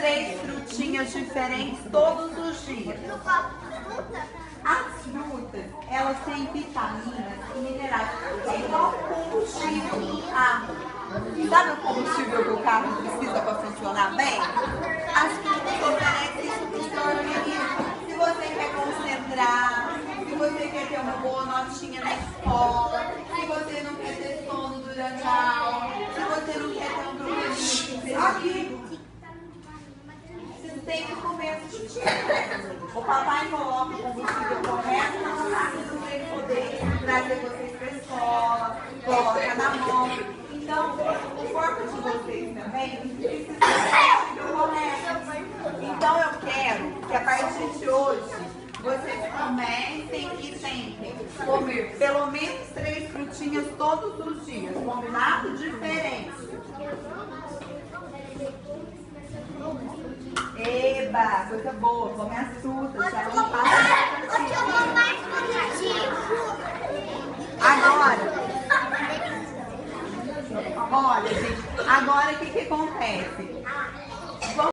três frutinhas diferentes todos os dias. As frutas, elas têm vitaminas e minerais. É igual combustível. Sabe o combustível que o carro precisa para funcionar bem? As frutas oferecem isso para o seu organismo. Se você quer concentrar, se você quer ter uma boa notinha na escola, se você não quer ter sono durante a aula, se você não quer ter um probleminha digestivo, você tem que comer frutinha. O papai coloca o combustível correto na máquina para ele poder trazer vocês para a escola, coloca na mão. Então, o corpo de vocês também precisa ter o combustível correto. Então, eu quero que a partir de hoje vocês comecem e tentem comer pelo menos 3 frutinhas todos os dias, combinado? Diferente. Eba, coisa boa, come as frutas, já não passa Agora, olha gente, agora o que acontece?